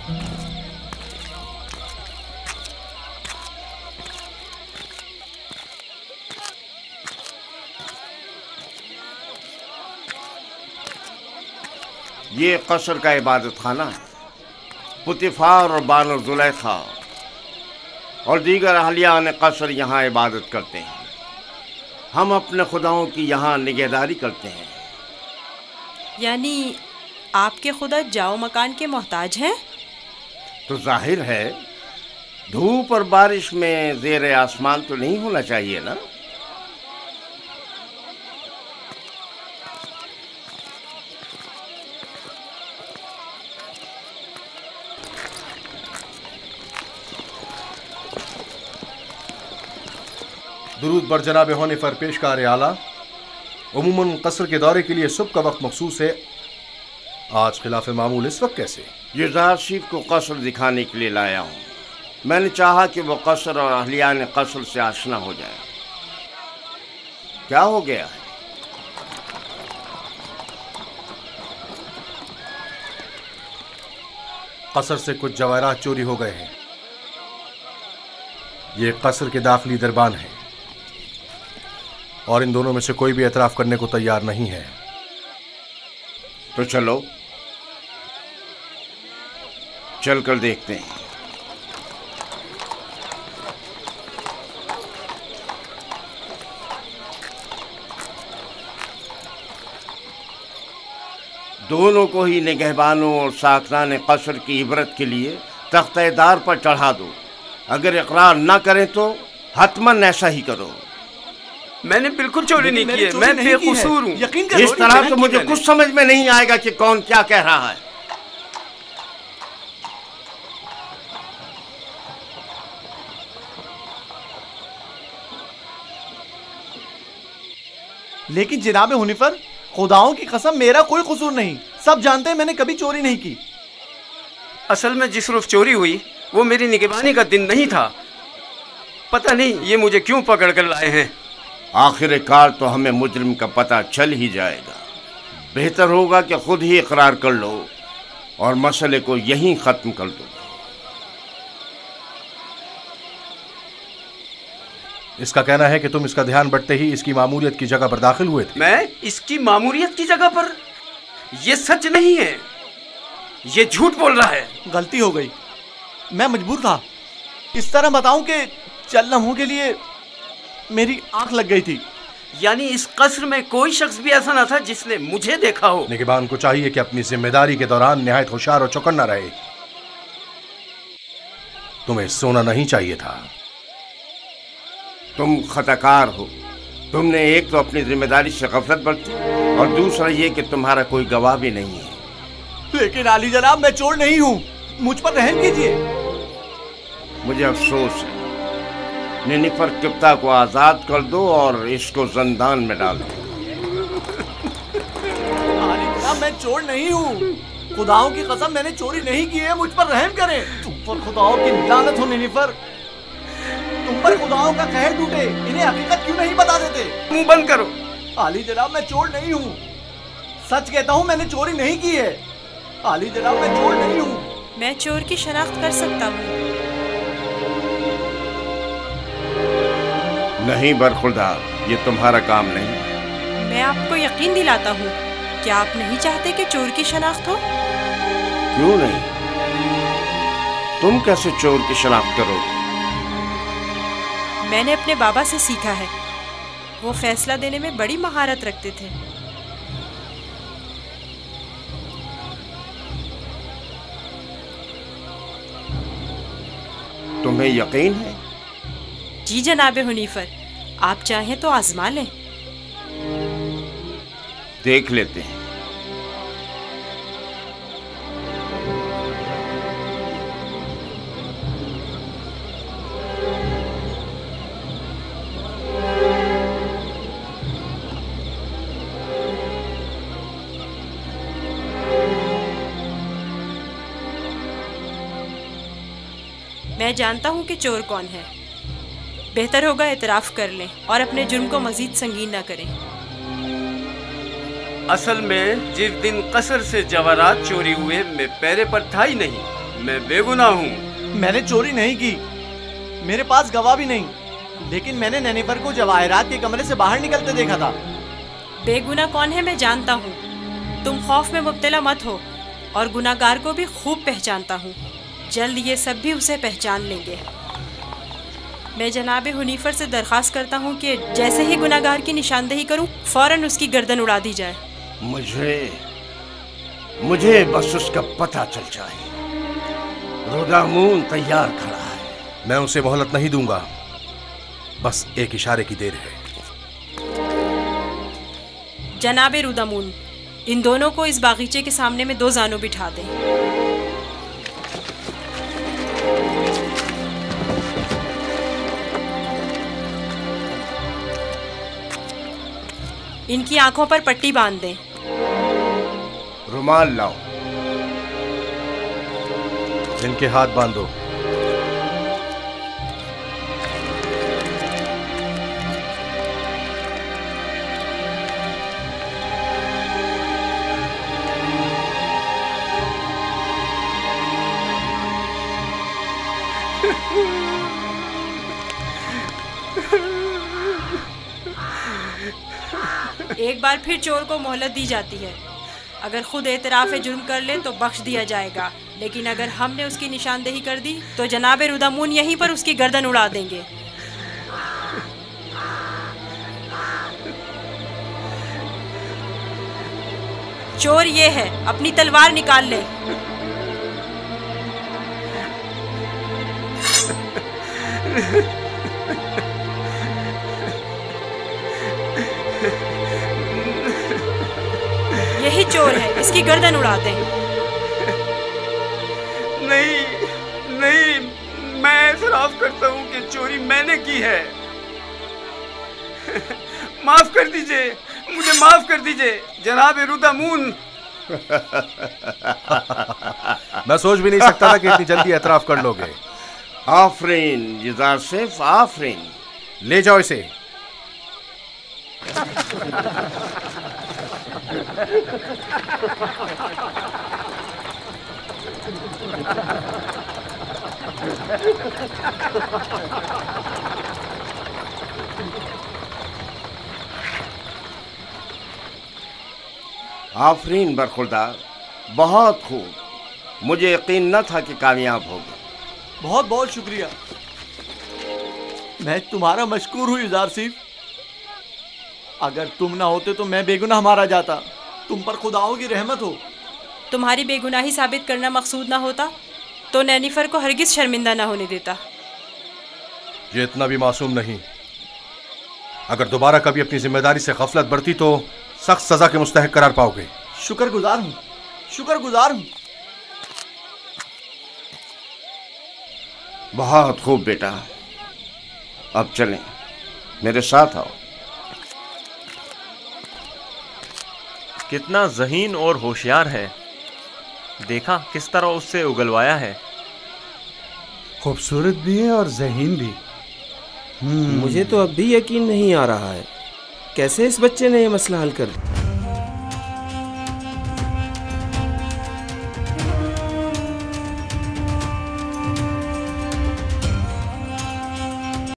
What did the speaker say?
ये कसर का इबादत खाना है। पुतिफार और बानो जुलेखा और दीगर अहलियान कसर यहाँ इबादत करते हैं। हम अपने खुदाओं की यहाँ निगहदारी करते हैं। यानी आपके खुदा जाओ मकान के मोहताज हैं? तो जाहिर है धूप और बारिश में ज़ेर आसमान तो नहीं होना चाहिए ना। दुरूद बर जनाब होने पर पेशकार आला। उमूमन कसर के दौरे के लिए सुबह का वक्त मखसूस है, आज खिलाफ मामूल इस वक्त कैसे? ये ज़ाशिफ को कसर दिखाने के लिए लाया हूँ। मैंने चाहा कि वो कसर और अहलियान कसर से आशना हो जाए। क्या हो गया है? कसर से कुछ जवाहरात चोरी हो गए हैं। ये कसर के दाखिली दरबान हैं और इन दोनों में से कोई भी एतराफ करने को तैयार नहीं है। तो चलो चलकर देखते हैं। दोनों को ही निगहबानों और साकरान कसर की इबरत के लिए तख्तेदार पर चढ़ा दो। अगर इकरार ना करें तो हतमन ऐसा ही करो। मैंने बिल्कुल चोरी नहीं की है, मैं बेकसूर हूँ। इस तरह तो मुझे कुछ समझ में नहीं आएगा कि कौन क्या कह रहा है। लेकिन जनाब हुनिफर, खुदाओं की कसम मेरा कोई कसूर नहीं। सब जानते हैं मैंने कभी चोरी नहीं की। असल में जिस रोज चोरी हुई वो मेरी निगहबानी का दिन नहीं था। पता नहीं ये मुझे क्यों पकड़ कर लाए हैं। आखिरकार तो हमें मुजरिम का पता चल ही जाएगा। बेहतर होगा कि खुद ही इकरार कर लो और मसले को यहीं खत्म कर दो। इसका कहना है कि तुम इसका ध्यान बढ़ते ही इसकी मामूलियत की जगह पर दाखिल हुए थे। मैं इसकी मामूलियत की जगह पर? यह सच नहीं है, ये झूठ बोल रहा है। गलती हो गई, मैं मजबूर था। इस तरह बताऊं कि चल लम्हों के लिए मेरी आंख लग गई थी। यानी इस कसर में कोई शख्स भी ऐसा ना था जिसने मुझे देखा हो। निगहबान को चाहिए कि अपनी जिम्मेदारी के दौरान निहायत होशियार और चौकन्ना रहे। तुम्हें सोना नहीं चाहिए था। तुम खताकार हो। तुमने एक तो अपनी जिम्मेदारी से गफलत बरती और दूसरा ये कि तुम्हारा कोई गवाह भी नहीं है। लेकिन आली जनाब, मैं चोर नहीं हूँ, मुझ पर रहम कीजिए। मुझे अफसोस है। निनिफर किप्ता को आजाद कर दो और इसको जंदान में डाल दो। आली जनाब, मैं चोर नहीं हूँ। खुदाओं की कसम मैंने चोरी नहीं की है, मुझ पर रहम करें। तुम पर खुदाओं की लानत हो निनिफर। तुम पर खुदाओं का कहर टूटे। इन्हें हकीकत क्यों नहीं बता देते? मुंह बंद करो। आली जनाब, मैं चोर नहीं हूँ। सच कहता हूँ, मैंने चोरी नहीं की है। आली जनाब, मैं चोर नहीं हूँ। मैं चोर की शनाख्त कर सकता हूँ। नहीं बरखुरदार, ये तुम्हारा काम नहीं। मैं आपको यकीन दिलाता हूँ। क्या आप नहीं चाहते कि चोर की शनाख्त हो? क्यों नहीं? तुम कैसे चोर की शनाख्त करोगे? मैंने अपने बाबा से सीखा है। वो फैसला देने में बड़ी महारत रखते थे। तुम्हें यकीन है? जी जनाब हुनीफर, आप चाहें तो आजमा लें। देख लेते हैं। मैं जानता हूँ कि चोर कौन है। बेहतर होगा एतराफ़ कर लें और अपने जुर्म को मजीद संगीन ना करें। असल में जिस दिन कसर से जवाहरात चोरी हुए मैं पैरे पर था ही नहीं। मैं बेगुनाह हूँ। मैंने चोरी नहीं की, मेरे पास गवाह भी नहीं, लेकिन मैंने नैनीफर को जवाहरात के कमरे से बाहर निकलते देखा था। बेगुनाह कौन है मैं जानता हूँ। तुम खौफ में मुब्तला मत हो, और गुनाहगार को भी खूब पहचानता हूँ। जल्द ये सब भी उसे पहचान लेंगे। मैं जनाब हुनीफर से दरख्वास्त करता हूँ कि जैसे ही गुनाहगार की निशानदेही करूँ, फौरन उसकी गर्दन उड़ा दी जाए। मुझे बस उसका पता चल जाए। रुदामून तैयार खड़ा है। मैं उसे मोहलत नहीं दूंगा, बस एक इशारे की देर है। जनाब रुदामून, इन दोनों को इस बागीचे के सामने में 2 जानों बिठा दें। इनकी आंखों पर पट्टी बांध दें। रुमाल लाओ। इनके हाथ बांधो। एक बार फिर चोर को मोहलत दी जाती है। अगर खुद एतराफ़ जुर्म कर ले तो बख्श दिया जाएगा, लेकिन अगर हमने उसकी निशानदेही कर दी तो जनाब रुदामून यहीं पर उसकी गर्दन उड़ा देंगे। चोर ये है, अपनी तलवार निकाल ले। यही चोर है, इसकी गर्दन उड़ाते हैं। नहीं, मैं एतराफ़ करता हूँ कि चोरी मैंने की है। माफ कर दीजिए, मुझे माफ कर दीजिए जनाब रुदामून। मैं सोच भी नहीं सकता था कि इतनी जल्दी एतराफ़ कर लोगे। आफरीन युजारसिफ, आफरीन। ले जाओ इसे। आफरीन बरखुरदार, बहुत खूब। मुझे यकीन न था कि कामयाब होगे। बहुत बहुत शुक्रिया। मैं तुम्हारा मशकूर हूँ युजारसिफ। अगर तुम ना होते तो मैं बेगुनाह मारा जाता। तुम पर खुदाओं की रहमत हो। तुम्हारी बेगुनाही साबित करना मकसूद ना होता तो नैनीफर को हरगिज शर्मिंदा ना होने देता। ये इतना भी मासूम नहीं। अगर दोबारा कभी अपनी जिम्मेदारी से गफलत बरती तो सख्त सजा के मुस्तहक करार पाओगे। शुक्रगुजार हूँ, शुक्रगुजार हूँ। बहुत खूब बेटा, अब चलें, मेरे साथ आओ। कितना ज़हीन और होशियार है। देखा किस तरह उससे उगलवाया है। खूबसूरत भी है और ज़हीन भी। मुझे तो अब भी यकीन नहीं आ रहा है, कैसे इस बच्चे ने यह मसला हल कर दिया।